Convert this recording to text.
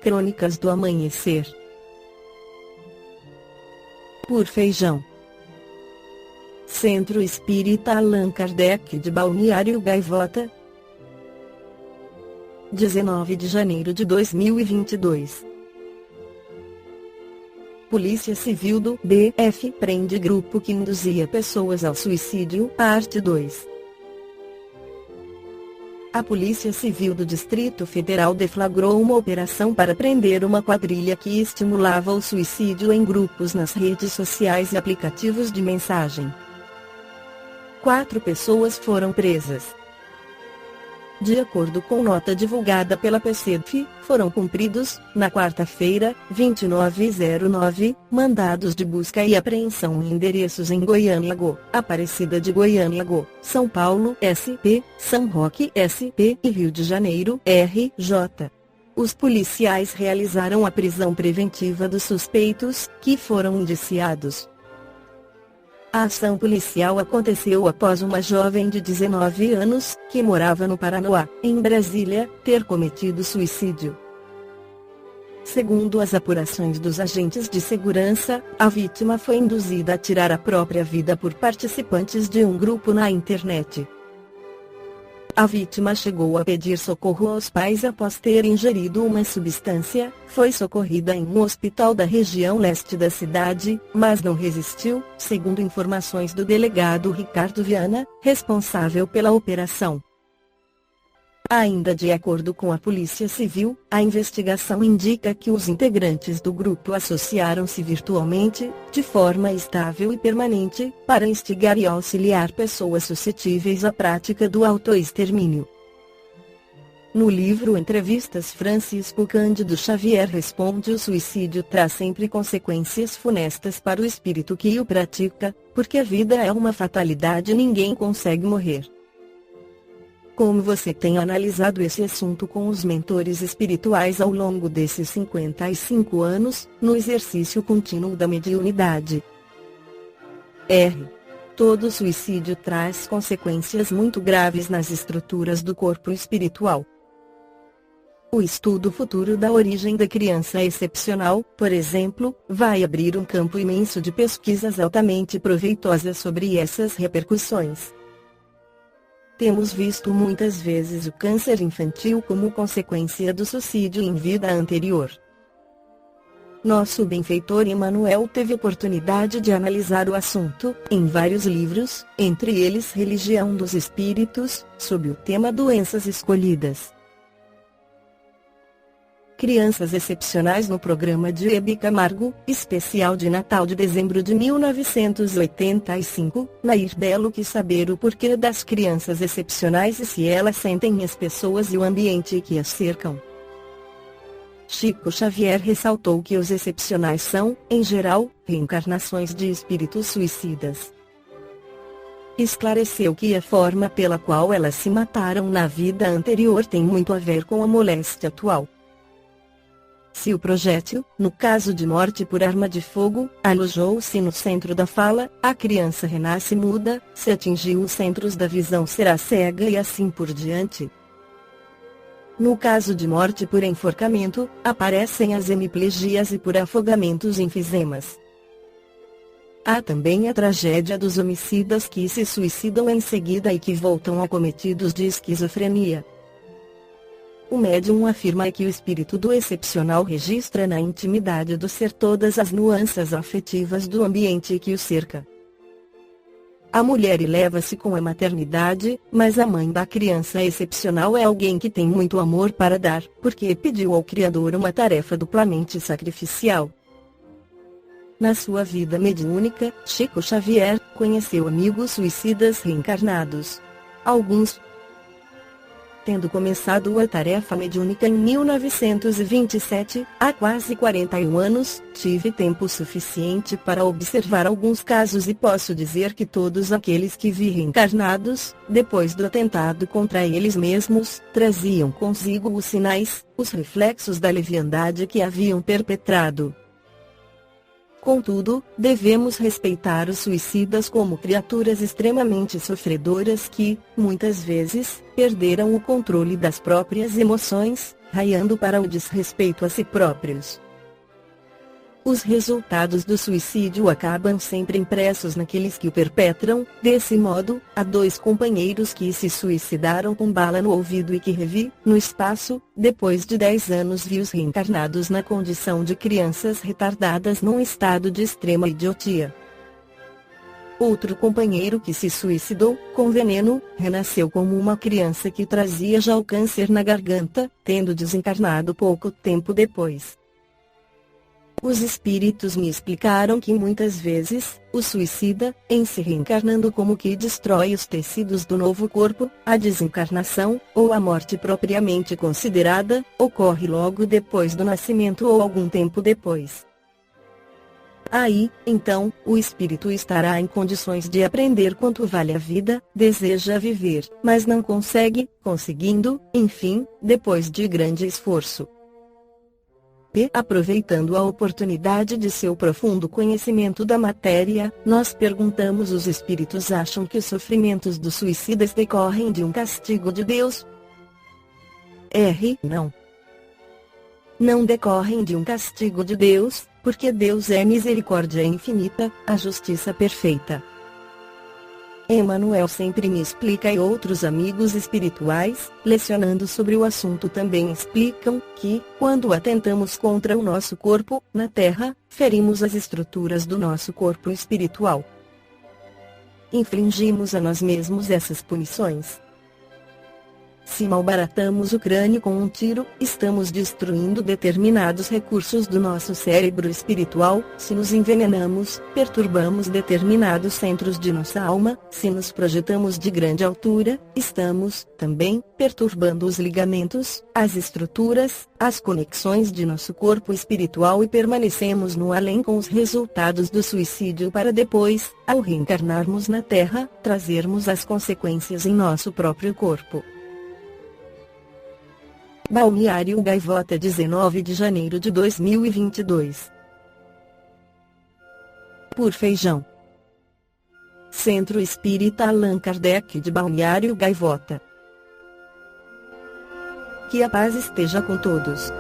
Crônicas do Amanhecer. Por Feijão. Centro Espírita Allan Kardec de Balneário Gaivota, 19 de janeiro de 2022. Polícia Civil do DF prende grupo que induzia pessoas ao suicídio, parte 2. A Polícia Civil do Distrito Federal deflagrou uma operação para prender uma quadrilha que estimulava o suicídio em grupos nas redes sociais e aplicativos de mensagem. 4 pessoas foram presas. De acordo com nota divulgada pela PCF, foram cumpridos, na quarta-feira, 29/09, mandados de busca e apreensão em endereços em Goiânia, Aparecida de Goiânia, São Paulo, SP, São Roque, SP e Rio de Janeiro, RJ. Os policiais realizaram a prisão preventiva dos suspeitos, que foram indiciados. A ação policial aconteceu após uma jovem de 19 anos, que morava no Paraná, em Brasília, ter cometido suicídio. Segundo as apurações dos agentes de segurança, a vítima foi induzida a tirar a própria vida por participantes de um grupo na internet. A vítima chegou a pedir socorro aos pais após ter ingerido uma substância, foi socorrida em um hospital da região leste da cidade, mas não resistiu, segundo informações do delegado Ricardo Viana, responsável pela operação. Ainda de acordo com a Polícia Civil, a investigação indica que os integrantes do grupo associaram-se virtualmente, de forma estável e permanente, para instigar e auxiliar pessoas suscetíveis à prática do autoextermínio. No livro Entrevistas, Francisco Cândido Xavier responde: o suicídio traz sempre consequências funestas para o espírito que o pratica, porque a vida é uma fatalidade e ninguém consegue morrer. Como você tem analisado esse assunto com os mentores espirituais ao longo desses 55 anos, no exercício contínuo da mediunidade? Todo suicídio traz consequências muito graves nas estruturas do corpo espiritual. O estudo futuro da origem da criança excepcional, por exemplo, vai abrir um campo imenso de pesquisas altamente proveitosas sobre essas repercussões. Temos visto muitas vezes o câncer infantil como consequência do suicídio em vida anterior. Nosso benfeitor Emmanuel teve oportunidade de analisar o assunto, em vários livros, entre eles Religião dos Espíritos, sob o tema Doenças Escolhidas. Crianças Excepcionais no programa de Hebe Camargo, especial de Natal de dezembro de 1985, Nair Belo quis saber o porquê das crianças excepcionais e se elas sentem as pessoas e o ambiente que as cercam. Chico Xavier ressaltou que os excepcionais são, em geral, reencarnações de espíritos suicidas. Esclareceu que a forma pela qual elas se mataram na vida anterior tem muito a ver com a moléstia atual. Se o projétil, no caso de morte por arma de fogo, alojou-se no centro da fala, a criança renasce muda, se atingiu os centros da visão será cega e assim por diante. No caso de morte por enforcamento, aparecem as hemiplegias e por afogamentos enfisemas. Há também a tragédia dos homicidas que se suicidam em seguida e que voltam acometidos de esquizofrenia. O médium afirma que o espírito do excepcional registra na intimidade do ser todas as nuances afetivas do ambiente que o cerca. A mulher eleva-se com a maternidade, mas a mãe da criança excepcional é alguém que tem muito amor para dar, porque pediu ao Criador uma tarefa duplamente sacrificial. Na sua vida mediúnica, Chico Xavier conheceu amigos suicidas reencarnados. Alguns, tendo começado a tarefa mediúnica em 1927, há quase 41 anos, tive tempo suficiente para observar alguns casos e posso dizer que todos aqueles que vi reencarnados, depois do atentado contra eles mesmos, traziam consigo os sinais, os reflexos da leviandade que haviam perpetrado. Contudo, devemos respeitar os suicidas como criaturas extremamente sofredoras que, muitas vezes, perderam o controle das próprias emoções, raiando para o desrespeito a si próprios. Os resultados do suicídio acabam sempre impressos naqueles que o perpetram. Desse modo, há 2 companheiros que se suicidaram com bala no ouvido e que revi, no espaço, depois de 10 anos vi-os reencarnados na condição de crianças retardadas num estado de extrema idiotia. Outro companheiro que se suicidou, com veneno, renasceu como uma criança que trazia já o câncer na garganta, tendo desencarnado pouco tempo depois. Os espíritos me explicaram que muitas vezes, o suicida, em se reencarnando como que destrói os tecidos do novo corpo, a desencarnação, ou a morte propriamente considerada, ocorre logo depois do nascimento ou algum tempo depois. Aí, então, o espírito estará em condições de aprender quanto vale a vida, deseja viver, mas não consegue, conseguindo, enfim, depois de grande esforço. Aproveitando a oportunidade de seu profundo conhecimento da matéria, nós perguntamos: os espíritos acham que os sofrimentos dos suicidas decorrem de um castigo de Deus? Não. Não decorrem de um castigo de Deus, porque Deus é misericórdia infinita, a justiça perfeita. Emmanuel sempre me explica, e outros amigos espirituais, lecionando sobre o assunto, também explicam que, quando atentamos contra o nosso corpo, na Terra, ferimos as estruturas do nosso corpo espiritual. Infligimos a nós mesmos essas punições. Se malbaratamos o crânio com um tiro, estamos destruindo determinados recursos do nosso cérebro espiritual. Se nos envenenamos, perturbamos determinados centros de nossa alma. Se nos projetamos de grande altura, estamos, também, perturbando os ligamentos, as estruturas, as conexões de nosso corpo espiritual, e permanecemos no além com os resultados do suicídio, para depois, ao reencarnarmos na Terra, trazermos as consequências em nosso próprio corpo. Balneário Gaivota, 19 de janeiro de 2022. Por Feijão. Centro Espírita Allan Kardec de Balneário Gaivota. Que a paz esteja com todos.